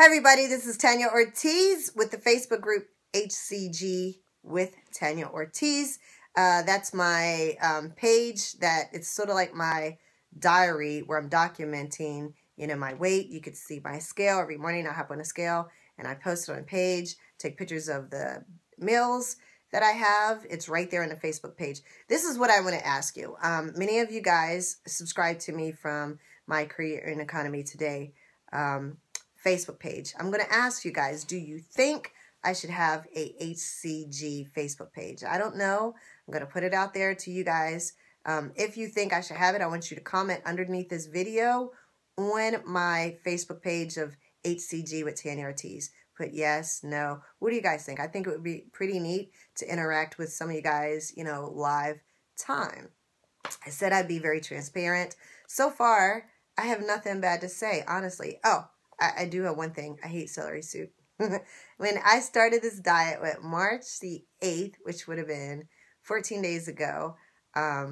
Hi everybody, this is Tanya Ortiz with the Facebook group HCG with Tanya Ortiz. That's my page that it's sort of like my diary where I'm documenting, my weight. You could see my scale every morning. I hop on a scale and I post it on a page, take pictures of the meals that I have. It's right there on the Facebook page. This is what I want to ask you. Many of you guys subscribe to me from my Career and Economy Today Facebook page. I'm going to ask you guys, do you think I should have a HCG Facebook page? I don't know. I'm going to put it out there to you guys. If you think I should have it, I want you to comment underneath this video on my Facebook page of HCG with Tanya Ortiz. Put yes, no. What do you guys think? I think it would be pretty neat to interact with some of you guys, live time. I said I'd be very transparent. So far, I have nothing bad to say, honestly. Oh, I do have one thing. I hate celery soup. When I started this diet with March the 8th, which would have been 14 days ago, I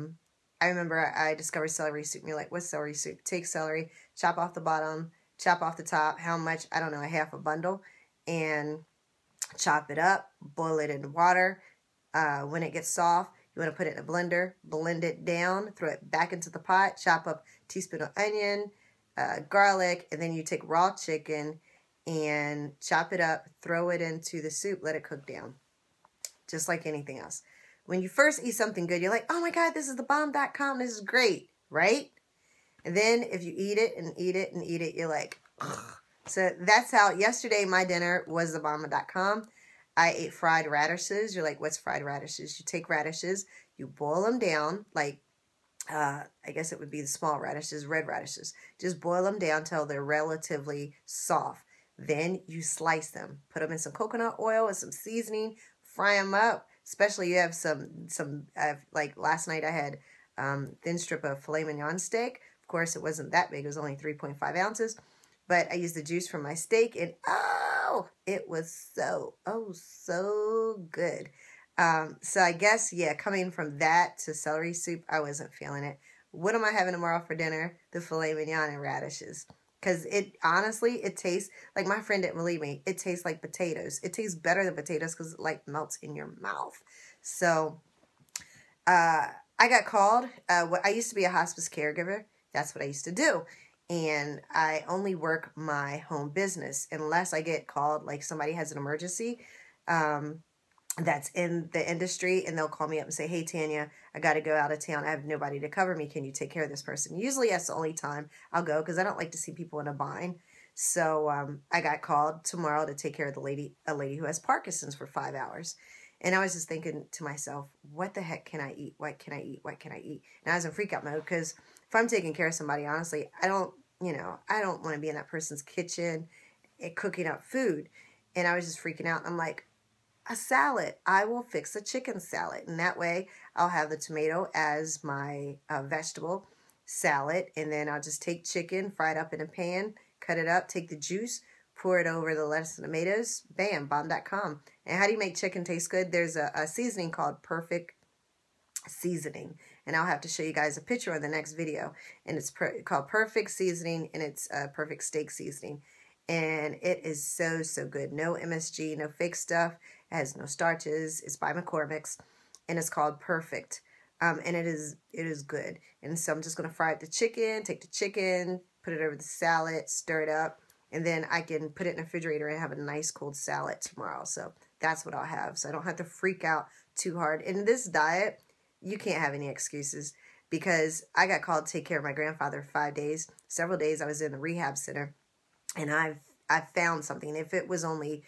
remember I discovered celery soup. And you're like, what's celery soup? Take celery, chop off the bottom, chop off the top. How much? I don't know, a half a bundle. And chop it up, boil it in water. When it gets soft, you want to put it in a blender, blend it down, throw it back into the pot, chop up a teaspoon of onion, garlic, and then you take raw chicken and chop it up, throw it into the soup, let it cook down, just like anything else. When you first eat something good, you're like, oh my God, this is the bomb.com, this is great, right? And then if you eat it and eat it and eat it, you're like, ugh. So that's how, yesterday my dinner was the bomb.com. I ate fried radishes. You're like, what's fried radishes? You take radishes, you boil them down, like, I guess it would be the small radishes, red radishes. Just boil them down till they're relatively soft. Then you slice them, put them in some coconut oil and some seasoning, fry them up. Especially you have like last night I had thin strip of filet mignon steak. Of course, it wasn't that big. It was only 3.5 ounces. But I used the juice from my steak and it was so good. So I guess, yeah, coming from that to celery soup, I wasn't feeling it. What am I having tomorrow for dinner? The filet mignon and radishes. Because honestly, it tastes, like my friend didn't believe me, it tastes like potatoes. It tastes better than potatoes because it like melts in your mouth. So I got called. I used to be a hospice caregiver. That's what I used to do. And I only work my home business unless I get called, like somebody has an emergency that's in the industry, and they'll call me up and say, hey, Tanya, I got to go out of town. I have nobody to cover me. Can you take care of this person? Usually that's the only time I'll go because I don't like to see people in a bind. So I got called tomorrow to take care of a lady who has Parkinson's for 5 hours. And I was just thinking to myself, what the heck can I eat? What can I eat? What can I eat? And I was in freak out mode because if I'm taking care of somebody, honestly, I don't want to be in that person's kitchen and cooking up food. And I was just freaking out. I'm like, a salad. I will fix a chicken salad. And that way I'll have the tomato as my vegetable salad. And then I'll just take chicken, fry it up in a pan, cut it up, take the juice, pour it over the lettuce and tomatoes. Bam, bomb.com. And how do you make chicken taste good? There's a seasoning called Perfect Seasoning. And I'll have to show you guys a picture on the next video. And it's called Perfect Seasoning, and it's Perfect Steak Seasoning. And it is so good. No MSG, no fake stuff. It has no starches. It's by McCormick's, and it's called Perfect. And it is good. And so I'm just going to fry up the chicken, take the chicken, put it over the salad, stir it up, and then I can put it in the refrigerator and have a nice cold salad tomorrow. So that's what I'll have. So I don't have to freak out too hard. In this diet, you can't have any excuses because I got called to take care of my grandfather for 5 days. Several days I was in the rehab center. And I've found something. If it was only,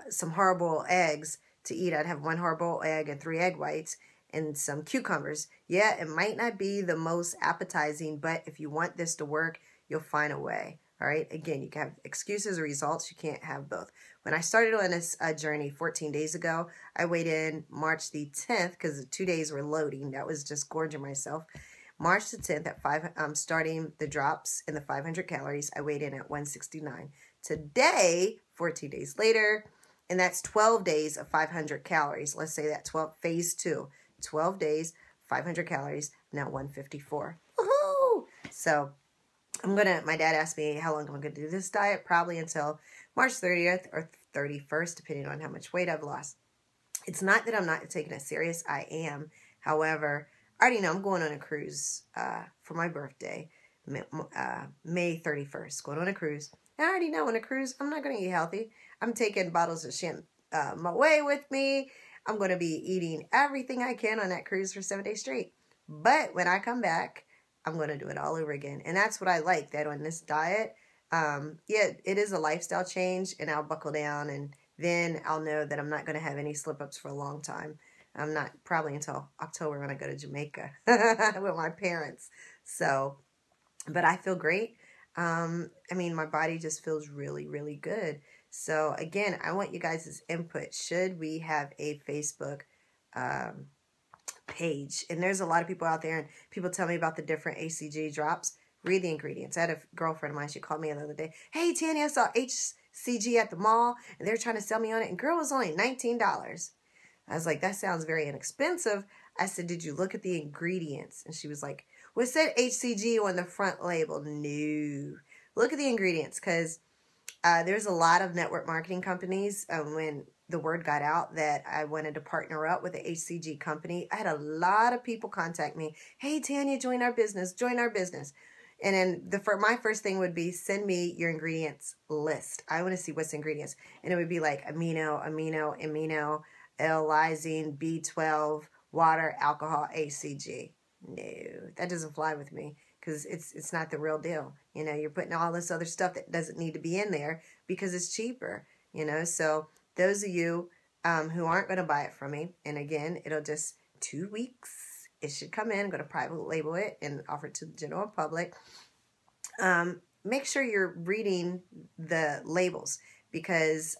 some hard-boiled eggs to eat, I'd have 1 hard-boiled egg and 3 egg whites and some cucumbers. Yeah, it might not be the most appetizing, but if you want this to work, you'll find a way. All right. Again, you can have excuses or results. You can't have both. When I started on this journey 14 days ago, I weighed in March the 10th because the 2 days were loading. That was just gorging myself. March the 10th at 5, I'm starting the drops in the 500 calories. I weighed in at 169. Today, 14 days later, and that's 12 days of 500 calories. Let's say that phase 2, 12 days, 500 calories, now 154. Woohoo! So my dad asked me how long I'm going to do this diet, probably until March 30th or 31st, depending on how much weight I've lost. It's not that I'm not taking it serious. I am. However, I already know I'm going on a cruise for my birthday, May 31st, going on a cruise. And I already know on a cruise, I'm not going to eat healthy. I'm taking bottles of champagne with me. I'm going to be eating everything I can on that cruise for 7 days straight. But when I come back, I'm going to do it all over again. And that's what I like, that on this diet, yeah, it is a lifestyle change, and I'll buckle down, and then I'll know that I'm not going to have any slip-ups for a long time. I'm not, probably until October when I go to Jamaica with my parents. So, but I feel great. I mean, my body just feels really, really good. So again, I want you guys' input. Should we have a Facebook page? And there's a lot of people out there, and people tell me about the different HCG drops. Read the ingredients. I had a girlfriend of mine, she called me the other day. Hey, Tanya, I saw HCG at the mall, and they're trying to sell me on it, and girl, it was only $19. I was like, that sounds very inexpensive. I said, did you look at the ingredients? And she was like, well, it said HCG on the front label. No. Look at the ingredients, because there's a lot of network marketing companies. When the word got out that I wanted to partner up with the HCG company, I had a lot of people contact me. Hey, Tanya, join our business. Join our business. And then my first thing would be, send me your ingredients list. I want to see what's ingredients. And it would be like amino, L-lysine, B12, water, alcohol, HCG. No, that doesn't fly with me, because it's not the real deal. You know, you're putting all this other stuff that doesn't need to be in there because it's cheaper, you know. So those of you who aren't going to buy it from me, and again, it'll just 2 weeks. It should come in. I'm going to private label it and offer it to the general public. Make sure you're reading the labels, because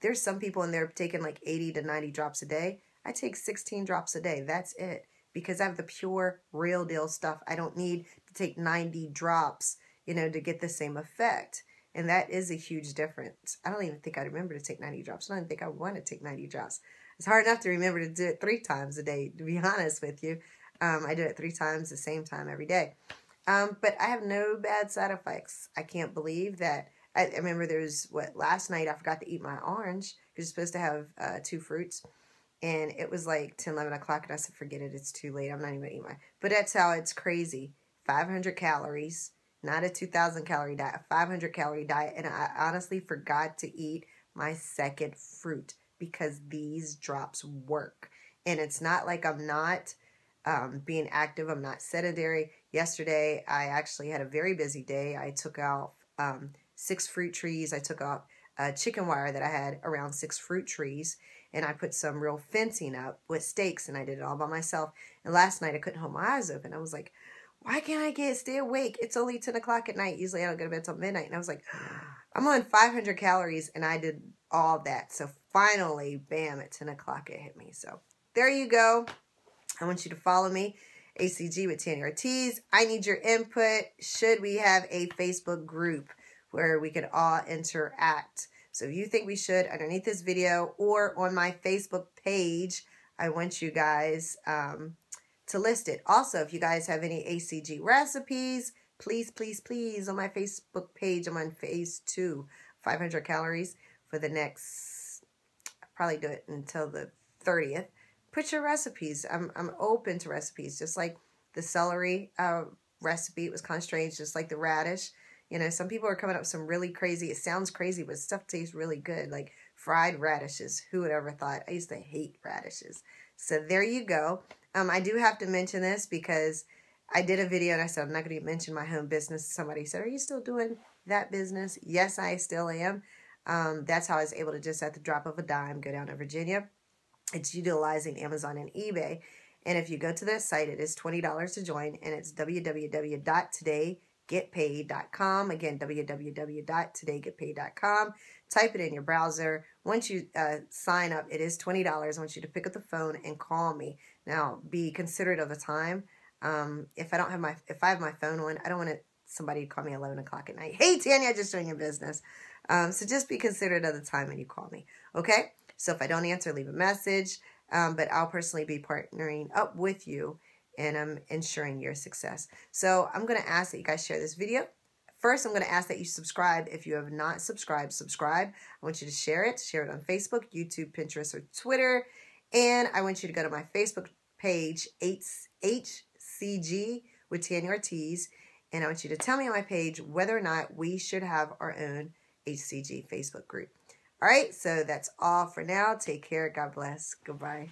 there's some people in there taking like 80 to 90 drops a day. I take 16 drops a day. That's it, because I have the pure, real deal stuff. I don't need to take 90 drops, you know, to get the same effect. And that is a huge difference. I don't even think I remember to take 90 drops. I don't even think I want to take 90 drops. It's hard enough to remember to do it 3 times a day, to be honest with you. I do it 3 times the same time every day. But I have no bad side effects. I can't believe that. I remember last night I forgot to eat my orange, because you're supposed to have 2 fruits. And it was like 10, 11 o'clock, and I said, forget it, it's too late. I'm not even going to eat mine. But that's how it's crazy. 500 calories, not a 2,000 calorie diet, a 500 calorie diet. And I honestly forgot to eat my second fruit, because these drops work. And it's not like I'm not being active. I'm not sedentary. Yesterday, I actually had a very busy day. I took out 6 fruit trees. I took out chicken wire that I had around 6 fruit trees. And I put some real fencing up with stakes, and I did it all by myself. And last night, I couldn't hold my eyes open. I was like, why can't I stay awake? It's only 10 o'clock at night. Usually, I don't go to bed until midnight. And I was like, I'm on 500 calories, and I did all that. So finally, bam, at 10 o'clock, it hit me. So there you go. I want you to follow me, HCG with Tanya Ortiz. I need your input. Should we have a Facebook group where we could all interact? So if you think we should, underneath this video or on my Facebook page, I want you guys to list it. Also, if you guys have any HCG recipes, please, please, please, on my Facebook page, I'm on phase 2, 500 calories for the next, I'll probably do it until the 30th. Put your recipes. I'm open to recipes, just like the celery recipe. It was kind of strange, just like the radish. You know, some people are coming up with some really crazy, it sounds crazy, but stuff tastes really good, like fried radishes. Who would ever thought? I used to hate radishes. So there you go. I do have to mention this, because I did a video and I said I'm not going to mention my home business. Somebody said, are you still doing that business? Yes, I still am. That's how I was able to, just at the drop of a dime, go down to Virginia. It's utilizing Amazon and eBay. And if you go to their site, it is $20 to join, and it's www.todaygetpaid.com. Again, www.todaygetpaid.com. Type it in your browser. Once you sign up, it is $20. I want you to pick up the phone and call me. Now, be considerate of the time. If I have my phone on, I don't want somebody to call me 11 o'clock at night. Hey, Tanya, I just joined your business. So just be considerate of the time when you call me. Okay? So if I don't answer, leave a message. But I'll personally be partnering up with you, and I'm ensuring your success. So I'm going to ask that you guys share this video. first, I'm going to ask that you subscribe. If you have not subscribed, subscribe. I want you to share it. Share it on Facebook, YouTube, Pinterest, or Twitter. And I want you to go to my Facebook page, HCG with Tanya Ortiz. And I want you to tell me on my page whether or not we should have our own HCG Facebook group. All right, so that's all for now. Take care. God bless. Goodbye.